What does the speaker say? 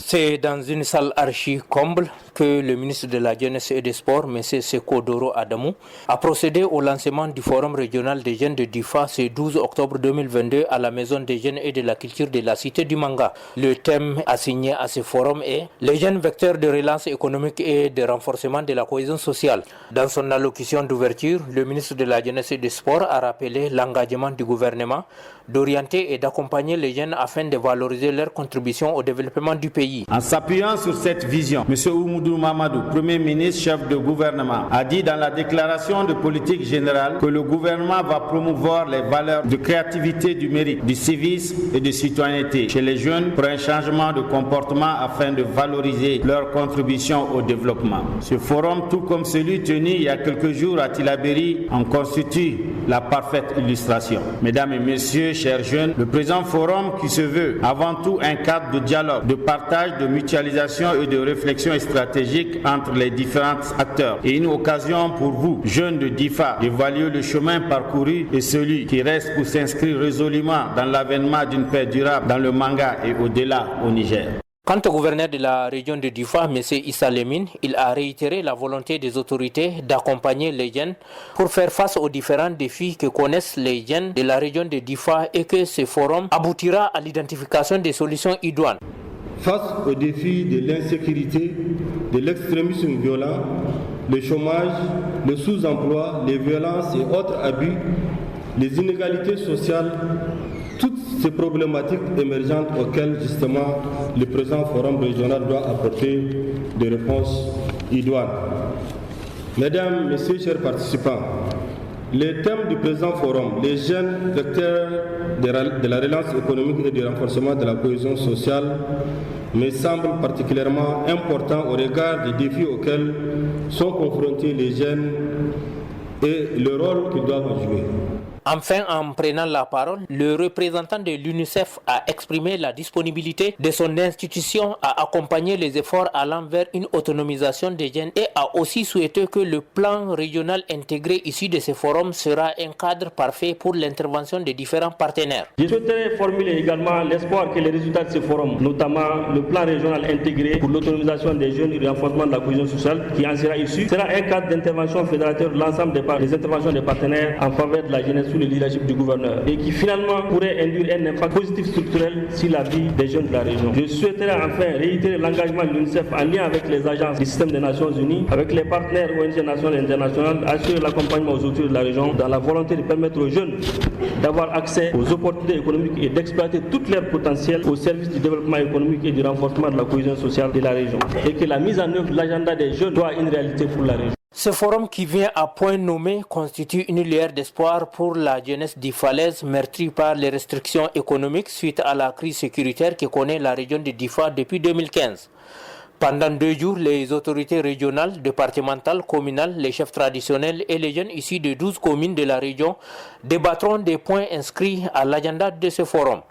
C'est dans une salle archi-comble que le ministre de la Jeunesse et des Sports, M. Seko Doro Adamou, a procédé au lancement du Forum régional des jeunes de Difa ce 12 octobre 2022 à la Maison des jeunes et de la culture de la cité du Manga. Le thème assigné à ce forum est « Les jeunes vecteurs de relance économique et de renforcement de la cohésion sociale ». Dans son allocution d'ouverture, le ministre de la Jeunesse et des Sports a rappelé l'engagement du gouvernement d'orienter et d'accompagner les jeunes afin de valoriser leur contribution au développement du pays. En s'appuyant sur cette vision, M. Oumoudou Mamadou, Premier ministre, chef de gouvernement, a dit dans la déclaration de politique générale que le gouvernement va promouvoir les valeurs de créativité, du mérite, du civisme et de citoyenneté chez les jeunes pour un changement de comportement afin de valoriser leur contribution au développement. Ce forum, tout comme celui tenu il y a quelques jours à Tillabéri, en constitue la parfaite illustration. Mesdames et messieurs, chers jeunes, le présent forum qui se veut avant tout un cadre de dialogue, de partage, de mutualisation et de réflexion stratégique entre les différents acteurs est une occasion pour vous, jeunes de Difa, d'évaluer le chemin parcouru et celui qui reste pour s'inscrire résolument dans l'avènement d'une paix durable dans le Manga et au-delà au Niger. Quant au gouverneur de la région de Difa, M. Issa Lemine, il a réitéré la volonté des autorités d'accompagner les jeunes pour faire face aux différents défis que connaissent les jeunes de la région de Difa et que ce forum aboutira à l'identification des solutions idoines. Face aux défis de l'insécurité, de l'extrémisme violent, le chômage, le sous-emploi, les violences et autres abus, les inégalités sociales, toutes ces problématiques émergentes auxquelles justement le présent forum régional doit apporter des réponses idoines. Mesdames, Messieurs, chers participants, les thèmes du présent forum, les jeunes vecteurs de la relance économique et du renforcement de la cohésion sociale, me semblent particulièrement importants au regard des défis auxquels sont confrontés les jeunes et le rôle qu'ils doivent jouer. Enfin, en prenant la parole, le représentant de l'UNICEF a exprimé la disponibilité de son institution à accompagner les efforts allant vers une autonomisation des jeunes et a aussi souhaité que le plan régional intégré issu de ce forum sera un cadre parfait pour l'intervention des différents partenaires. Je souhaiterais formuler également l'espoir que les résultats de ce forum, notamment le plan régional intégré pour l'autonomisation des jeunes et le renforcement de la cohésion sociale qui en sera issu, sera un cadre d'intervention fédérateur de l'ensemble des interventions des partenaires en faveur de la jeunesse sous le leadership du gouverneur et qui finalement pourrait induire un impact positif structurel sur la vie des jeunes de la région. Je souhaiterais enfin réitérer l'engagement de l'UNICEF en lien avec les agences du système des Nations Unies, avec les partenaires ONG nationales et internationales, assurer l'accompagnement aux autorités de la région dans la volonté de permettre aux jeunes d'avoir accès aux opportunités économiques et d'exploiter tout leur potentiel au service du développement économique et du renforcement de la cohésion sociale de la région et que la mise en œuvre de l'agenda des jeunes soit une réalité pour la région. Ce forum qui vient à point nommé constitue une lueur d'espoir pour la jeunesse d'Ifalaise meurtrie par les restrictions économiques suite à la crise sécuritaire que connaît la région de Difa depuis 2015. Pendant 2 jours, les autorités régionales, départementales, communales, les chefs traditionnels et les jeunes issus de 12 communes de la région débattront des points inscrits à l'agenda de ce forum.